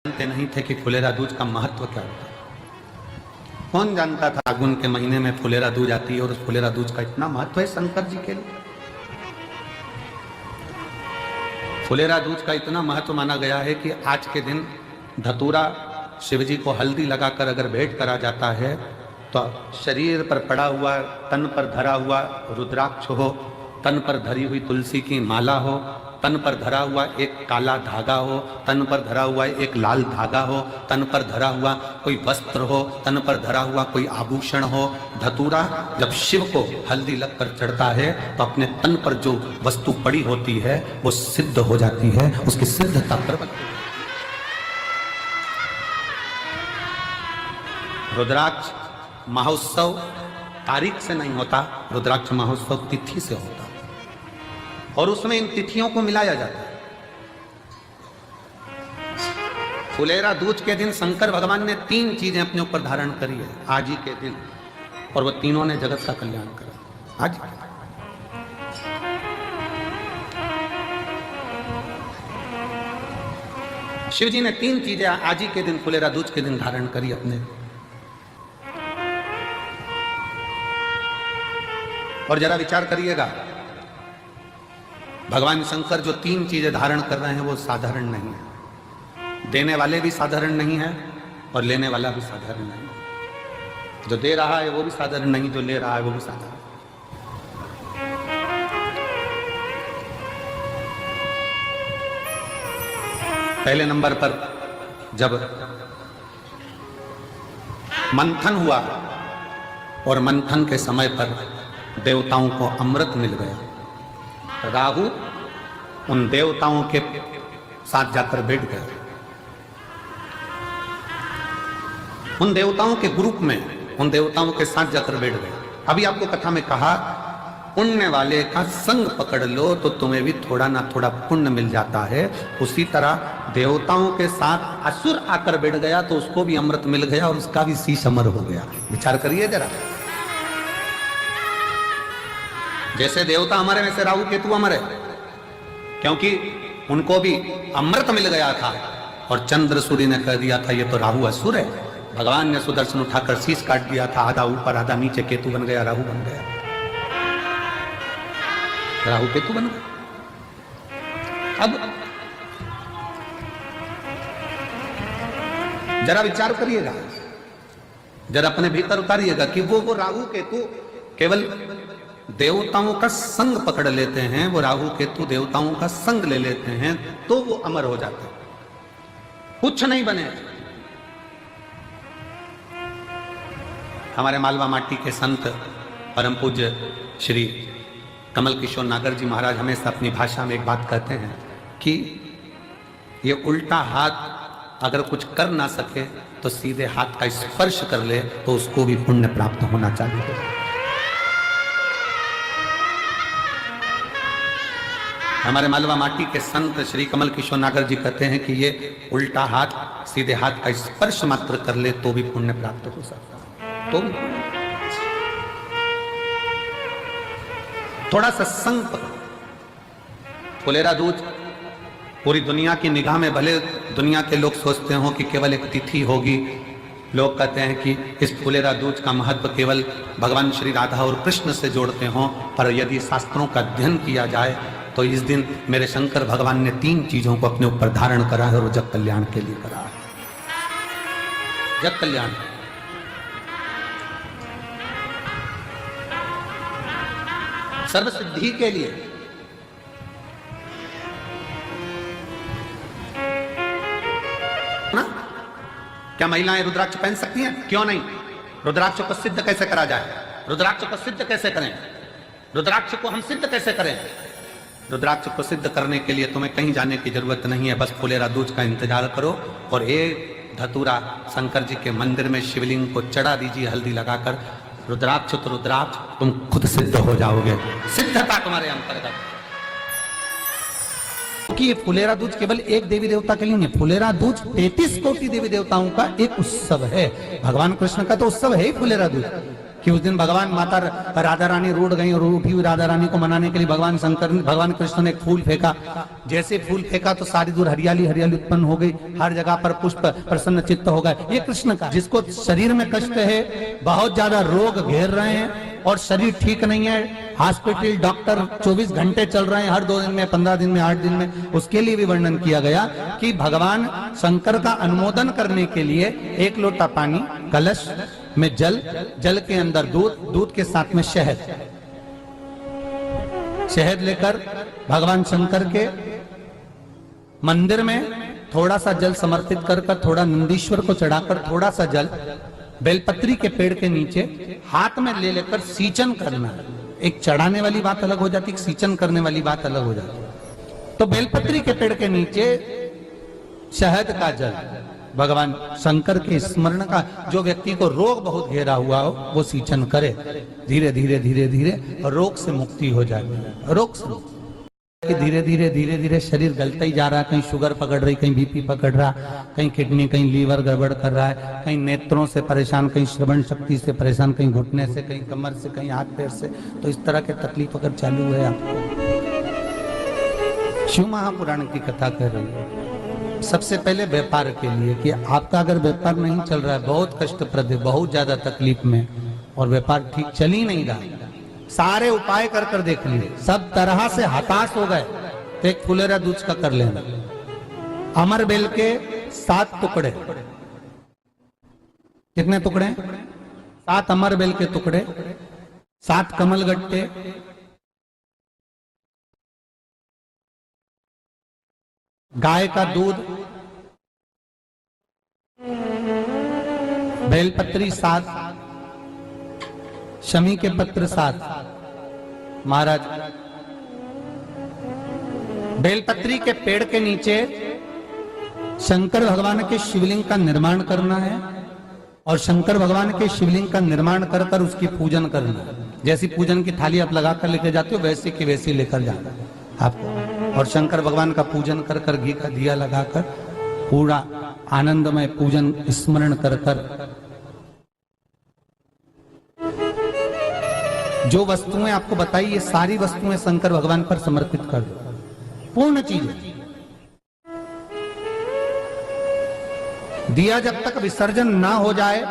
जानते नहीं थे कि फुलेरा दूज का महत्व क्या होता है। कौन जानता था फागुन के महीने में फुलेरा दूज आती है और उस फुलेरा दूज का इतना महत्व है शंकर जी के लिए। फुलेरा दूज का इतना महत्व माना गया है कि आज के दिन धतूरा शिव जी को हल्दी लगाकर अगर भेंट करा जाता है तो शरीर पर पड़ा हुआ, तन पर धरा हुआ रुद्राक्ष हो, तन पर धरी हुई तुलसी की माला हो, तन पर धरा हुआ एक काला धागा हो, तन पर धरा हुआ एक लाल धागा हो, तन पर धरा हुआ कोई वस्त्र हो, तन पर धरा हुआ कोई आभूषण हो। धतूरा जब शिव को हल्दी लगकर चढ़ता है तो अपने तन पर जो वस्तु पड़ी होती है वो सिद्ध हो जाती है, उसकी सिद्धता प्रकट होती है। रुद्राक्ष महोत्सव तारीख से नहीं होता, रुद्राक्ष महोत्सव तिथि से होता और उसमें इन तिथियों को मिलाया जाता है। फुलेरा दूज के दिन शंकर भगवान ने 3 चीजें अपने ऊपर धारण करी है आज ही के दिन, और वो तीनों ने जगत का कल्याण करा आज। शिव जी ने 3 चीजें आज ही के दिन फुलेरा दूज के दिन धारण करी अपने। और जरा विचार करिएगा, भगवान शंकर जो 3 चीजें धारण कर रहे हैं वो साधारण नहीं है। देने वाले भी साधारण नहीं है और लेने वाला भी साधारण नहीं है। जो दे रहा है वो भी साधारण नहीं, जो ले रहा है वो भी साधारण। पहले नंबर पर जब मंथन हुआ और मंथन के समय पर देवताओं को अमृत मिल गया, राहु उन देवताओं के साथ जाकर बैठ गया। उन देवताओं के ग्रुप में उन देवताओं के साथ जाकर बैठ गए। अभी आपको कथा में कहा पुण्य वाले का संग पकड़ लो तो तुम्हें भी थोड़ा ना थोड़ा पुण्य मिल जाता है। उसी तरह देवताओं के साथ असुर आकर बैठ गया तो उसको भी अमृत मिल गया और उसका भी शीश अमर हो गया। विचार करिए जरा, जैसे देवता अमर है वैसे राहु केतु अमर है, क्योंकि उनको भी अमृत मिल गया था और चंद्र सूर्य ने कह दिया था ये तो राहु असुर है। भगवान ने सुदर्शन उठाकर शीश काट दिया था, आधा ऊपर आधा नीचे, केतु बन गया, राहु बन गया, राहु केतु बन गया। अब जरा विचार करिएगा, जरा अपने भीतर उतारिएगा कि वो राहु केतु केवल देवताओं का संग पकड़ लेते हैं, वो राहु केतु देवताओं का संग ले लेते हैं तो वो अमर हो जाते हैं, कुछ नहीं बने। हमारे मालवा माटी के संत परम पूज्य श्री कमल किशोर नागर जी महाराज हमेशा अपनी भाषा में एक बात कहते हैं कि ये उल्टा हाथ अगर कुछ कर ना सके तो सीधे हाथ का स्पर्श कर ले तो उसको भी पुण्य प्राप्त होना चाहिए। हमारे मालवा माटी के संत श्री कमल किशोर नागर जी कहते हैं कि ये उल्टा हाथ सीधे हाथ का स्पर्श मात्र कर ले तो भी पुण्य प्राप्त हो सकता है। तो थोड़ा सा संग फुलेरा दूज पूरी दुनिया की निगाह में, भले दुनिया के लोग सोचते हो कि केवल एक तिथि होगी, लोग कहते हैं कि इस फुलेरा दूज का महत्व केवल भगवान श्री राधा और कृष्ण से जोड़ते हो, पर यदि शास्त्रों का अध्ययन किया जाए तो इस दिन मेरे शंकर भगवान ने 3 चीजों को अपने ऊपर धारण करा है और जग कल्याण के लिए करा है। जग कल्याण, सर्व सिद्धि के लिए। ना क्या महिलाएं रुद्राक्ष पहन सकती हैं? क्यों नहीं? रुद्राक्ष को सिद्ध कैसे करा जाए? रुद्राक्ष को सिद्ध कैसे करें? रुद्राक्ष को हम सिद्ध कैसे करें? रुद्राक्ष को सिद्ध करने के लिए तुम्हें कहीं जाने की जरूरत नहीं है, बस फुलेरा दूज का इंतजार करो और एक धतूरा शंकर जी के मंदिर में शिवलिंग को चढ़ा दीजिए हल्दी लगाकर। रुद्राक्ष तो रुद्राक्ष, तुम खुद सिद्ध हो जाओगे, सिद्धता तुम्हारे अंतर्गत। क्योंकि ये फुलेरा दूज केवल एक देवी देवता के लिए नहीं, फुलेरा दूज 33 कोटि देवी देवताओं का एक उत्सव है। भगवान कृष्ण का तो उत्सव है ही फुलेरा दूज। कि उस दिन भगवान माता राधा रानी रूठ गई और उठी हुई राधा रानी को मनाने के लिए भगवान कृष्ण ने एक फूल फेंका। जैसे फूल फेंका तो सारी दूर हरियाली हरियाली उत्पन्न हो गई, हर जगह पर पुष्प प्रसन्न चित्त हो गए। ये कृष्ण का, जिसको शरीर में कष्ट है, बहुत ज्यादा रोग घेर रहे हैं और शरीर ठीक नहीं है, हॉस्पिटल डॉक्टर 24 घंटे चल रहे हैं, हर 2 दिन में, 15 दिन में, 8 दिन में, उसके लिए भी वर्णन किया गया कि भगवान शंकर का अनुमोदन करने के लिए 1 लोटा पानी, कलश में जल, जल के अंदर दूध, दूध के साथ में शहद, शहद लेकर भगवान शंकर के मंदिर में थोड़ा सा जल समर्पित कर थोड़ा नंदीश्वर को चढ़ाकर थोड़ा सा जल बेलपत्री के पेड़ के नीचे हाथ में ले लेकर सींचन करना। एक चढ़ाने वाली बात अलग हो जाती, सींचन करने वाली बात अलग हो जाती। तो बेलपत्री के पेड़ के नीचे शहद का जल, भगवान शंकर के स्मरण का, जो व्यक्ति को रोग बहुत घेरा हुआ हो वो सींचन करे, धीरे धीरे धीरे धीरे रोग से मुक्ति हो जाती है। रोग से धीरे धीरे धीरे धीरे शरीर गलता ही जा रहा है, कहीं शुगर पकड़ रही, कहीं बीपी पकड़ रहा, कहीं किडनी, कहीं लीवर गड़बड़ कर रहा है, कहीं नेत्रों से परेशान, कहीं श्रवण शक्ति से परेशान, कहीं घुटने से, कहीं कमर से, कहीं हाथ पैर से। तो इस तरह के तकलीफ अगर चालू है आपको, शिव महापुराण की कथा कर रही है। सबसे पहले व्यापार के लिए कि आपका अगर व्यापार नहीं चल रहा है, बहुत कष्टप्रद है, बहुत ज्यादा तकलीफ में, और व्यापार ठीक चल ही नहीं रहा, सारे उपाय कर कर देख लिए, सब तरह से हताश हो गए, तो एक फुलेरा दूध का कर लेना। अमर बेल के 7 टुकड़े, कितने टुकड़े? 7 अमर बेल के टुकड़े, 7 कमल गट्टे, गाय का दूध, बेलपत्री 7, शमी के पत्र 7। महाराज बेलपत्री के पेड़ के नीचे शंकर भगवान के शिवलिंग का निर्माण करना है, और शंकर भगवान के शिवलिंग का निर्माण कर कर उसकी पूजन करना है। जैसी पूजन की थाली आप लगा कर लेके जाते हो, वैसे की वैसी लेकर जाना आपको, और शंकर भगवान का पूजन कर कर, घी का दिया लगाकर पूरा आनंदमय पूजन स्मरण कर कर, जो वस्तुएं आपको बताई, ये सारी वस्तुएं शंकर भगवान पर समर्पित कर दो, पूर्ण चीजें। दिया जब तक विसर्जन ना हो जाए,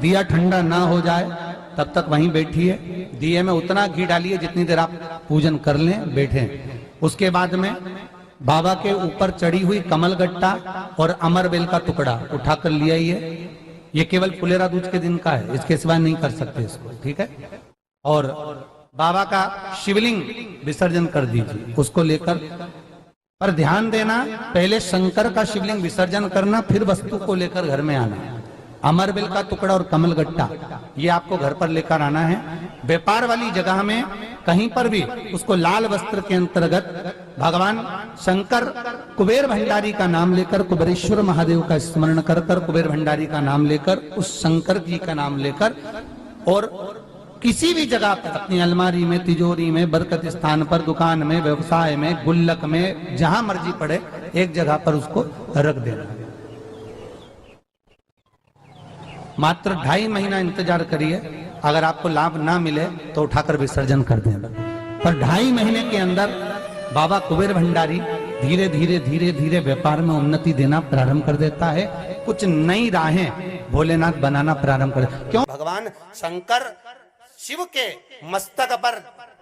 दिया ठंडा ना हो जाए, तब तक वहीं बैठिए। दिए में उतना घी डालिए जितनी देर आप पूजन कर लें, बैठे। उसके बाद में बाबा के ऊपर चढ़ी हुई कमल गट्टा और अमर बेल का टुकड़ा उठाकर ले आइए। ये केवल फुलेरा दूज के दिन का है, इसके सिवा नहीं कर सकते इसको, ठीक है। और बाबा का शिवलिंग विसर्जन कर दीजिए, उसको लेकर, पर ध्यान देना, पहले शंकर का शिवलिंग विसर्जन करना, फिर वस्तु को लेकर घर में आना। अमर बेल का टुकड़ा और कमल गट्टा ये आपको घर पर लेकर आना है। व्यापार वाली जगह में कहीं पर भी उसको लाल वस्त्र के अंतर्गत भगवान शंकर कुबेर भंडारी का नाम लेकर, कुबेरेश्वर महादेव का स्मरण कर कर, कुबेर भंडारी का नाम लेकर, उस शंकर जी का नाम लेकर, और किसी भी जगह पर, अपनी अलमारी में, तिजोरी में, बरकत स्थान पर, दुकान में, व्यवसाय में, गुल्लक में, जहां मर्जी पड़े, एक जगह पर उसको रख देना। मात्र 2.5 महीना इंतजार करिए, अगर आपको लाभ ना मिले तो उठाकर विसर्जन कर देना। पर 2.5 महीने के अंदर बाबा कुबेर भंडारी धीरे धीरे धीरे धीरे व्यापार में उन्नति देना प्रारंभ कर देता है। कुछ नई राहें भोलेनाथ बनाना प्रारंभ कर। क्यों? भगवान शंकर शिव के मस्तक पर,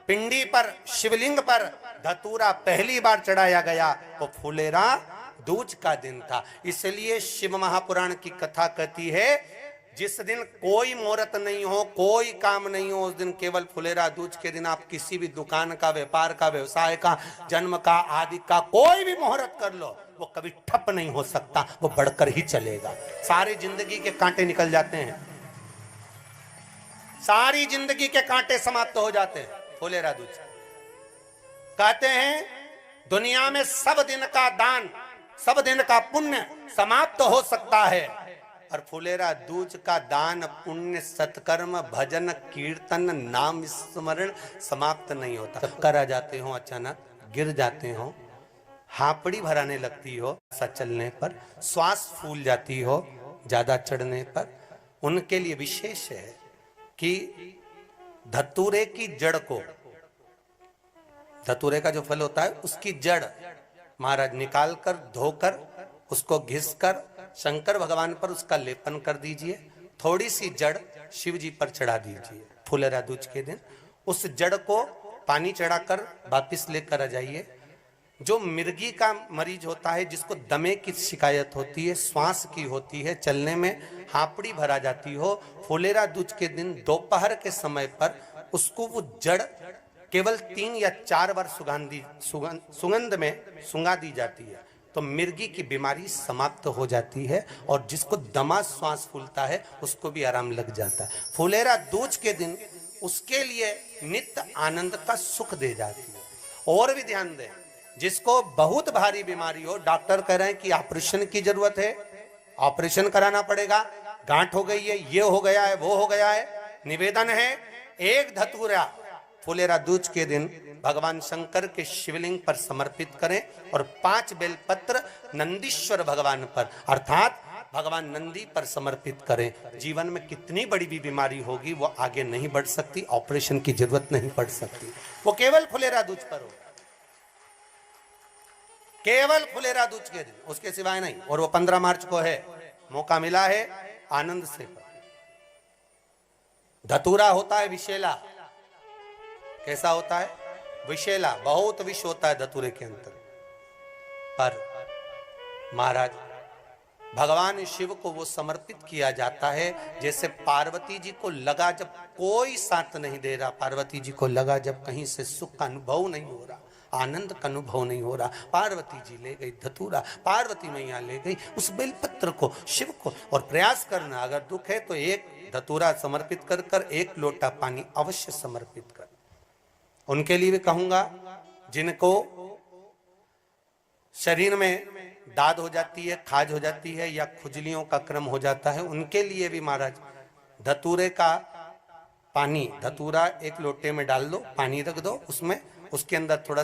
पिंडी पर, शिवलिंग पर धतूरा पहली बार चढ़ाया गया वो फुलेरा दूज का दिन था। इसलिए शिव महापुराण की कथा कहती है, जिस दिन कोई मुहूर्त नहीं हो, कोई काम नहीं हो, उस दिन केवल फुलेरा दूज के दिन आप किसी भी दुकान का, व्यापार का, व्यवसाय का, जन्म का, आदि का कोई भी मुहूर्त कर लो, वो कभी ठप नहीं हो सकता, वो बढ़कर ही चलेगा। सारी जिंदगी के कांटे निकल जाते हैं, सारी जिंदगी के कांटे समाप्त हो जाते हैं। फुलेरा दूज कहते हैं दुनिया में सब दिन का दान, सब दिन का पुण्य समाप्त हो सकता है, और फुलेरा दूज का दान, पुण्य, सत्कर्म, भजन, कीर्तन, नाम स्मरण समाप्त नहीं होता। चक्कर आ जाते हो, अचानक गिर जाते हो, हापड़ी भराने लगती हो सा चलने पर, श्वास फूल जाती हो ज्यादा चढ़ने पर, उनके लिए विशेष है कि धतूरे की जड़ को, धतूरे का जो फल होता है उसकी जड़ महाराज निकाल कर धोकर उसको घिसकर शंकर भगवान पर उसका लेपन कर दीजिए। थोड़ी सी जड़ शिव जी पर चढ़ा दीजिए फुलेरा दूज के दिन। उस जड़ को पानी चढ़ाकर वापिस लेकर आ जाइए। जो मिर्गी का मरीज होता है, जिसको दमे की शिकायत होती है, श्वास की होती है, चलने में हापड़ी भरा जाती हो, फुलेरा दूज के दिन दोपहर के समय पर उसको वो जड़ केवल 3 या 4 बार सुगंध में सुंगा दी जाती है तो मिर्गी की बीमारी समाप्त हो जाती है और जिसको दमा श्वास फूलता है उसको भी आराम लग जाता है। फुलेरा दूज के दिन उसके लिए नित्य आनंद का सुख दे जाती है। और भी ध्यान दें, जिसको बहुत भारी बीमारी हो, डॉक्टर कह रहे हैं कि ऑपरेशन की जरूरत है, ऑपरेशन कराना पड़ेगा, गांठ हो गई है, ये हो गया है, वो हो गया है, निवेदन है एक धतूरा फुलेरा दूज के दिन भगवान शंकर के शिवलिंग पर समर्पित करें और 5 बेलपत्र नंदीश्वर भगवान पर अर्थात भगवान नंदी पर समर्पित करें। जीवन में कितनी बड़ी भी बीमारी होगी वो आगे नहीं बढ़ सकती, ऑपरेशन की जरूरत नहीं पड़ सकती, वो केवल फुलेरा दूज पर हो, केवल फुलेरा दूज के दिन, उसके सिवाय नहीं। और वो 15 मार्च को है, मौका मिला है, आनंद से। धतूरा होता है विषैला। कैसा होता है? विषैला, बहुत विष होता है धतूरे के अंदर। पर महाराज भगवान शिव को वो समर्पित किया जाता है जैसे पार्वती जी को लगा, जब कोई साथ नहीं दे रहा, पार्वती जी को लगा जब कहीं से सुख का अनुभव नहीं हो रहा, आनंद का अनुभव नहीं हो रहा, पार्वती जी ले गई धतूरा, पार्वती मैया ले गई उस बेलपत्र को शिव को। और प्रयास करना, अगर दुख है तो एक धतूरा समर्पित कर कर 1 लोटा पानी अवश्य समर्पित कर। उनके लिए भी कहूंगा जिनको शरीर में दाद हो जाती है, खाज हो जाती है या खुजलियों का क्रम हो जाता है, उनके लिए भी महाराज धतूरे का पानी, धतूरा 1 लोटे में डाल दो, पानी रख दो उसमें, उसके अंदर थोड़ा